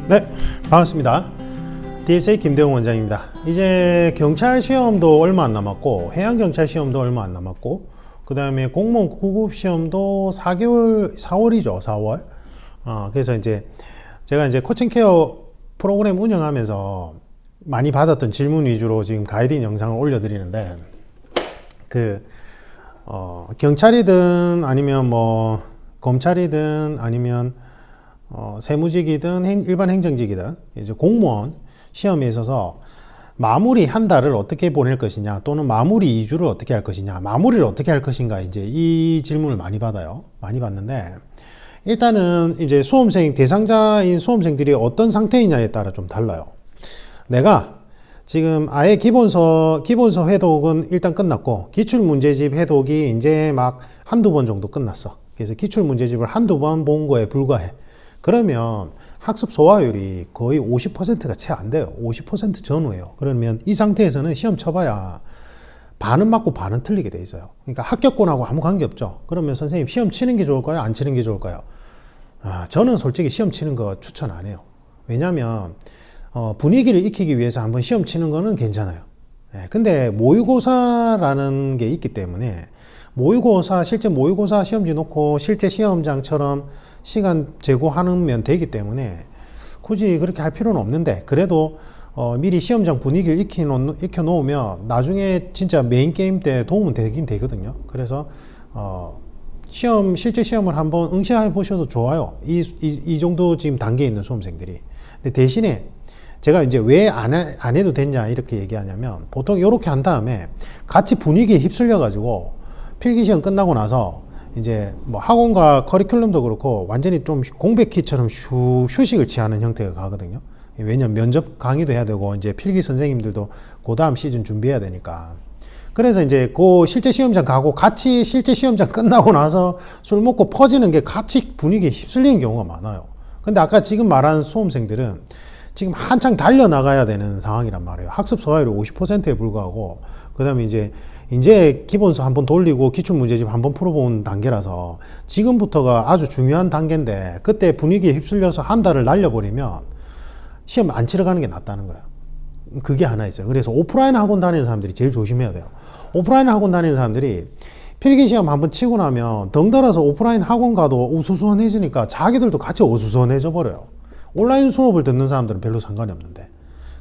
네, 반갑습니다. DSA 김대웅 원장입니다. 이제 경찰 시험도 얼마 안 남았고, 해양경찰 시험도 얼마 안 남았고, 그 다음에 공무원 9급 시험도 4월이죠, 4월. 그래서 이제 제가 이제 코칭 케어 프로그램 운영하면서 많이 받았던 질문 위주로 지금 가이드인 영상을 올려드리는데, 경찰이든 아니면 뭐, 검찰이든 아니면 세무직이든 일반 행정직이든 이제 공무원 시험에 있어서 마무리 한 달을 어떻게 보낼 것이냐 또는 마무리 2주를 어떻게 할 것이냐, 마무리를 어떻게 할 것인가, 이제 이 질문을 많이 받아요. 많이 받는데, 일단은 이제 수험생, 대상자인 수험생들이 어떤 상태이냐에 따라 좀 달라요. 내가 지금 아예 기본서 회독은 일단 끝났고, 기출문제집 회독이 이제 막 한두 번 정도 끝났어. 그래서 기출문제집을 한두 번 본 거에 불과해. 그러면 학습 소화율이 거의 50%가 채 안 돼요. 50% 전후예요. 그러면 이 상태에서는 시험 쳐봐야 반은 맞고 반은 틀리게 돼 있어요. 그러니까 합격권하고 아무 관계 없죠. 그러면 선생님 시험 치는 게 좋을까요? 안 치는 게 좋을까요? 저는 솔직히 시험 치는 거 추천 안 해요. 왜냐하면 분위기를 익히기 위해서 한번 시험 치는 거는 괜찮아요. 근데 모의고사라는 게 있기 때문에 실제 모의고사 시험지 놓고 실제 시험장처럼 시간 제고하면 되기 때문에 굳이 그렇게 할 필요는 없는데, 그래도 미리 시험장 분위기를 익혀 놓으면 나중에 진짜 메인 게임 때 도움은 되긴 되거든요. 그래서 실제 시험을 한번 응시해 보셔도 좋아요. 이 정도 지금 단계에 있는 수험생들이. 근데 대신에 제가 이제 왜 안 해도 됐냐 이렇게 얘기하냐면, 보통 이렇게 한 다음에 같이 분위기에 휩쓸려 가지고 필기시험 끝나고 나서 이제 뭐 학원과 커리큘럼도 그렇고 완전히 좀 공백기처럼 휴식을 취하는 형태가 가거든요. 왜냐면 면접 강의도 해야 되고 이제 필기 선생님들도 그 다음 시즌 준비해야 되니까. 그래서 이제 그 실제 시험장 가고 같이 실제 시험장 끝나고 나서 술 먹고 퍼지는 게 같이 분위기에 휩쓸리는 경우가 많아요. 근데 아까 지금 말한 수험생들은 지금 한창 달려나가야 되는 상황이란 말이에요. 학습 소화율이 50%에 불과하고, 그 다음에 이제 기본서 한번 돌리고 기출문제집 한번 풀어본 단계라서 지금부터가 아주 중요한 단계인데, 그때 분위기에 휩쓸려서 한 달을 날려버리면 시험 안 치러 가는 게 낫다는 거예요. 그게 하나 있어요. 그래서 오프라인 학원 다니는 사람들이 제일 조심해야 돼요. 오프라인 학원 다니는 사람들이 필기시험 한번 치고 나면 덩달아서 오프라인 학원 가도 우수수원해지니까 자기들도 같이 우수수원해져 버려요. 온라인 수업을 듣는 사람들은 별로 상관이 없는데,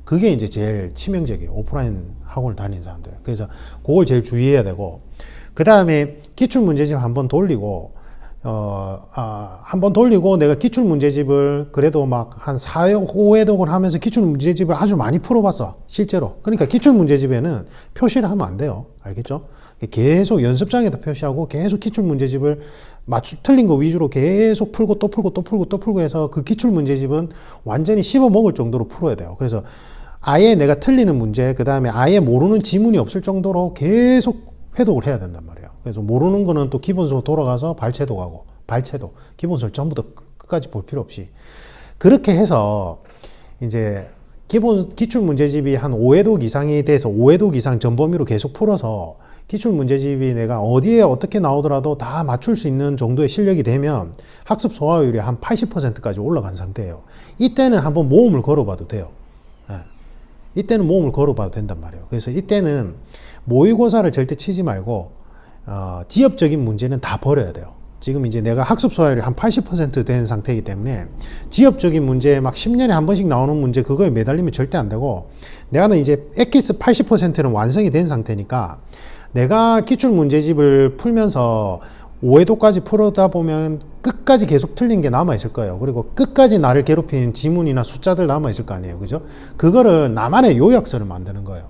그게 이제 제일 치명적이에요. 오프라인 학원을 다니는 사람들. 그래서 그걸 제일 주의해야 되고, 그 다음에 기출문제집 한번 돌리고, 한번 돌리고 내가 기출문제집을 그래도 막 한 5회독을 하면서 기출문제집을 아주 많이 풀어봤어. 실제로. 그러니까 기출문제집에는 표시를 하면 안 돼요. 알겠죠? 계속 연습장에다 표시하고 계속 기출문제집을 틀린 거 위주로 계속 풀고 또 풀고 또 풀고 또 풀고 해서 그 기출문제집은 완전히 씹어먹을 정도로 풀어야 돼요. 그래서 아예 내가 틀리는 문제, 그 다음에 아예 모르는 지문이 없을 정도로 계속 회독을 해야 된단 말이에요. 그래서 모르는 거는 또 기본서 돌아가서 발췌독하고, 기본서를 전부 다 끝까지 볼 필요 없이. 그렇게 해서 이제 기출문제집이 한 5회독 이상이 돼서 5회독 이상 전범위로 계속 풀어서 기출문제집이 내가 어디에 어떻게 나오더라도 다 맞출 수 있는 정도의 실력이 되면 학습 소화율이 한 80%까지 올라간 상태예요. 이때는 한번 모험을 걸어봐도 돼요. 이때는 모험을 걸어봐도 된단 말이에요. 그래서 이때는 모의고사를 절대 치지 말고 지엽적인 문제는 다 버려야 돼요. 지금 이제 내가 학습 소화율이 한 80% 된 상태이기 때문에 지엽적인 문제, 막 10년에 한 번씩 나오는 문제, 그거에 매달리면 절대 안 되고, 내가는 이제 엑기스 80%는 완성이 된 상태니까 내가 기출 문제집을 풀면서 5회도까지 풀어다 보면 끝까지 계속 틀린 게 남아있을 거예요. 그리고 끝까지 나를 괴롭힌 지문이나 숫자들 남아있을 거 아니에요. 그죠? 그거를 나만의 요약서를 만드는 거예요.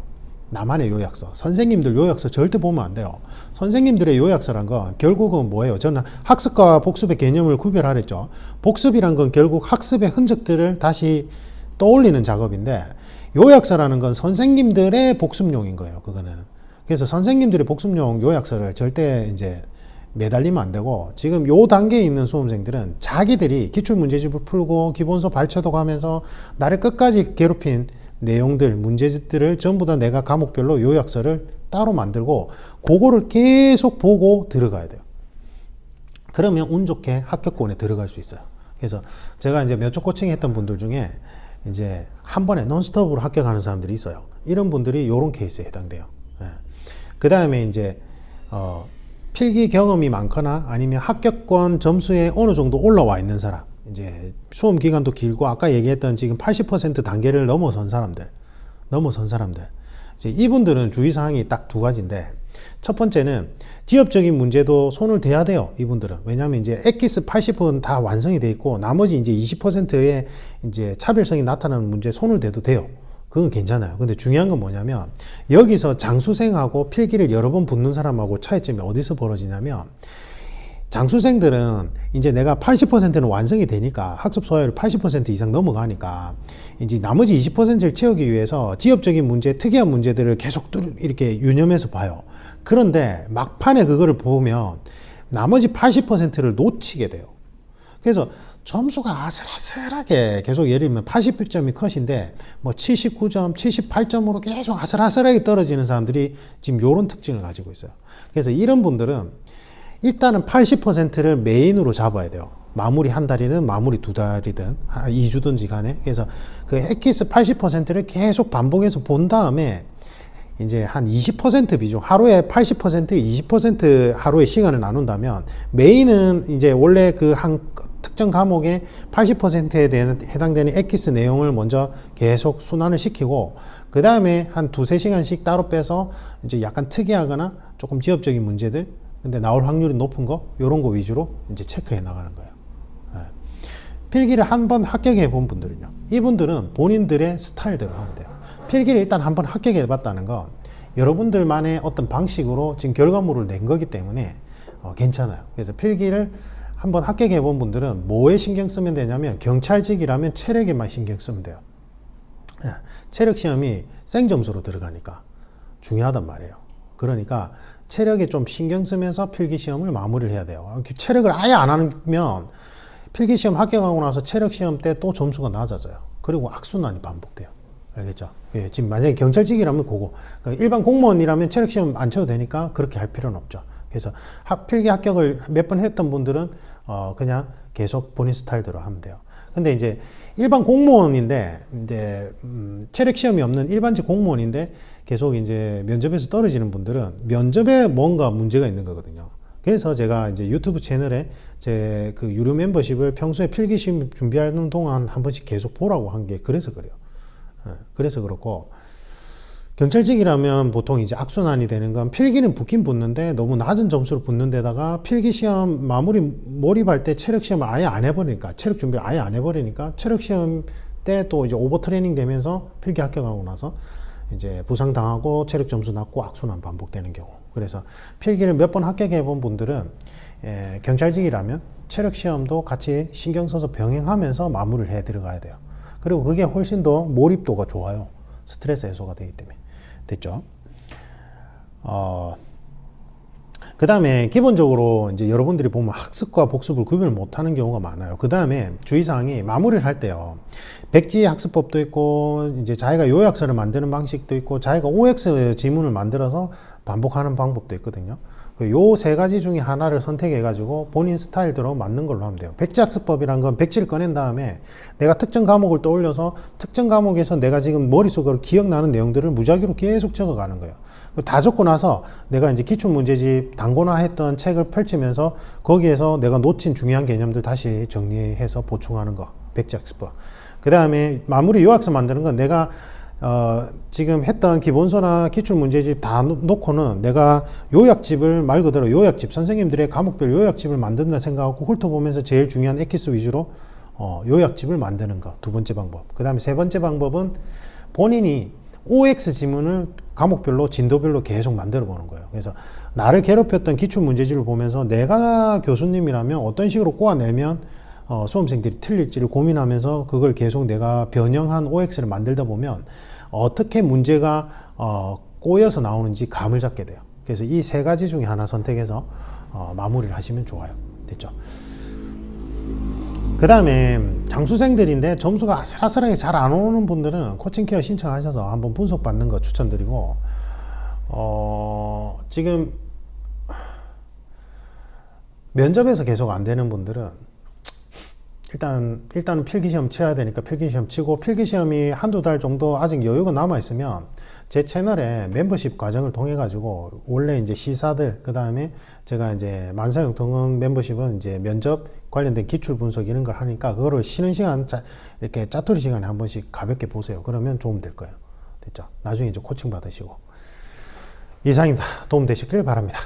나만의 요약서. 선생님들 요약서 절대 보면 안 돼요. 선생님들의 요약서란 건 결국은 뭐예요? 저는 학습과 복습의 개념을 구별하랬죠. 복습이란 건 결국 학습의 흔적들을 다시 떠올리는 작업인데, 요약서라는 건 선생님들의 복습용인 거예요. 그거는. 그래서 선생님들의 복습용 요약서를 절대 이제 매달리면 안 되고, 지금 요 단계에 있는 수험생들은 자기들이 기출문제집을 풀고 기본서 발췌도 가면서 나를 끝까지 괴롭힌 내용들, 문제집들을 전부 다 내가 과목별로 요약서를 따로 만들고 그거를 계속 보고 들어가야 돼요. 그러면 운 좋게 합격권에 들어갈 수 있어요. 그래서 제가 이제 몇 초 코칭 했던 분들 중에 이제 한 번에 논스톱으로 합격하는 사람들이 있어요. 이런 분들이 이런 케이스에 해당돼요. 예. 그 다음에 이제 필기 경험이 많거나 아니면 합격권 점수에 어느 정도 올라와 있는 사람, 이제 수험 기간도 길고 아까 얘기했던 지금 80% 단계를 넘어선 사람들, 이제 이분들은 주의사항이 딱 두 가지인데, 첫 번째는 지엽적인 문제도 손을 대야 돼요. 이분들은. 왜냐하면 이제 엑기스 80%는 다 완성이 돼 있고 나머지 이제 20%의 이제 차별성이 나타나는 문제에 손을 대도 돼요. 그건 괜찮아요. 근데 중요한 건 뭐냐면 여기서 장수생하고 필기를 여러 번 붙는 사람하고 차이점이 어디서 벌어지냐면, 장수생들은 이제 내가 80%는 완성이 되니까 학습 소화율 80% 이상 넘어가니까 이제 나머지 20%를 채우기 위해서 지엽적인 문제, 특이한 문제들을 계속 이렇게 유념해서 봐요. 그런데 막판에 그거를 보면 나머지 80%를 놓치게 돼요. 그래서 점수가 아슬아슬하게 계속, 예를 들면 81점이 컷인데 뭐 79점, 78점으로 계속 아슬아슬하게 떨어지는 사람들이 지금 이런 특징을 가지고 있어요. 그래서 이런 분들은 일단은 80%를 메인으로 잡아야 돼요. 마무리 한 달이든 마무리 두 달이든 2주든지 간에. 그래서 그 엑기스 80%를 계속 반복해서 본 다음에 이제 한 20% 비중, 하루에 80%, 20% 하루에 시간을 나눈다면 메인은 이제 원래 그 한 특정 과목의 80%에 해당되는 엑기스 내용을 먼저 계속 순환을 시키고, 그 다음에 한 두세 시간씩 따로 빼서 이제 약간 특이하거나 조금 지엽적인 문제들, 근데 나올 확률이 높은 거, 요런 거 위주로 이제 체크해 나가는 거예요. 네. 필기를 한 번 합격해 본 분들은요, 이분들은 본인들의 스타일대로 하면 돼요. 필기를 일단 한번 합격해 봤다는 건 여러분들만의 어떤 방식으로 지금 결과물을 낸 거기 때문에 괜찮아요. 그래서 필기를 한번 합격해 본 분들은 뭐에 신경 쓰면 되냐면, 경찰직이라면 체력에만 신경 쓰면 돼요. 네. 체력 시험이 생점수로 들어가니까 중요하단 말이에요. 그러니까 체력에 좀 신경 쓰면서 필기시험을 마무리를 해야 돼요. 체력을 아예 안 하면 필기시험 합격하고 나서 체력시험 때 또 점수가 낮아져요. 그리고 악순환이 반복돼요. 알겠죠? 지금 만약에 경찰직이라면 그거, 일반 공무원이라면 체력시험 안 쳐도 되니까 그렇게 할 필요는 없죠. 그래서 필기 합격을 몇 번 했던 분들은 그냥 계속 본인 스타일대로 하면 돼요. 근데 이제 일반 공무원인데 이제 체력 시험이 없는 일반직 공무원인데 계속 이제 면접에서 떨어지는 분들은 면접에 뭔가 문제가 있는 거거든요. 그래서 제가 이제 유튜브 채널에 제 그 유료 멤버십을 평소에 필기시험 준비하는 동안 한 번씩 계속 보라고 한 게 그래서 그래요. 그래서 그렇고, 경찰직이라면 보통 이제 악순환이 되는 건 필기는 붙긴 붙는데 너무 낮은 점수로 붙는 데다가 필기시험 마무리 몰입할 때 체력시험을 아예 안 해버리니까, 체력 준비를 아예 안 해버리니까 체력시험 때 또 이제 오버 트레이닝 되면서 필기 합격하고 나서 이제 부상당하고 체력 점수 낮고 악순환 반복되는 경우. 그래서 필기를 몇 번 합격해 본 분들은 경찰직이라면 체력시험도 같이 신경 써서 병행하면서 마무리를 해 들어가야 돼요. 그리고 그게 훨씬 더 몰입도가 좋아요. 스트레스 해소가 되기 때문에. 됐죠? 그 다음에 기본적으로 이제 여러분들이 보면 학습과 복습을 구별 못하는 경우가 많아요. 그 다음에 주의사항이 마무리를 할 때요, 백지 학습법도 있고 이제 자기가 요약서를 만드는 방식도 있고 자기가 OX 지문을 만들어서 반복하는 방법도 있거든요. 요 세 가지 중에 하나를 선택해 가지고 본인 스타일대로 맞는 걸로 하면 돼요. 백지 학습법이란 건 백지를 꺼낸 다음에 내가 특정 과목을 떠올려서 특정 과목에서 내가 지금 머릿속으로 기억나는 내용들을 무작위로 계속 적어가는 거예요. 다 적고 나서 내가 이제 기출문제집 단권화했던 책을 펼치면서 거기에서 내가 놓친 중요한 개념들 다시 정리해서 보충하는 거, 백지학습법. 그 다음에 마무리 요약서 만드는 건 내가 지금 했던 기본서나 기출문제집 다 놓고는 내가 요약집을, 말 그대로 요약집, 선생님들의 과목별 요약집을 만든다 생각하고 훑어보면서 제일 중요한 엑기스 위주로 요약집을 만드는 거, 두 번째 방법. 그 다음에 세 번째 방법은 본인이 OX 지문을 과목별로 진도별로 계속 만들어 보는 거예요. 그래서 나를 괴롭혔던 기출문제집을 보면서 내가 교수님이라면 어떤 식으로 꼬아내면 수험생들이 틀릴지를 고민하면서 그걸 계속 내가 변형한 OX를 만들다 보면 어떻게 문제가 꼬여서 나오는지 감을 잡게 돼요. 그래서 이 세 가지 중에 하나 선택해서 마무리를 하시면 좋아요. 됐죠? 그 다음에 장수생들인데 점수가 아슬아슬하게 잘 안 오는 분들은 코칭 케어 신청하셔서 한번 분석 받는 거 추천드리고, 지금 면접에서 계속 안 되는 분들은 일단은 필기시험 쳐야 되니까 필기시험 치고, 필기시험이 한두 달 정도 아직 여유가 남아있으면 제 채널에 멤버십 과정을 통해가지고, 원래 이제 시사들, 그 다음에 제가 이제 만사형 통은 멤버십은 이제 면접 관련된 기출 분석 이런 걸 하니까, 그거를 쉬는 시간, 이렇게 짜투리 시간에 한 번씩 가볍게 보세요. 그러면 도움 될 거예요. 됐죠? 나중에 이제 코칭 받으시고. 이상입니다. 도움 되시길 바랍니다.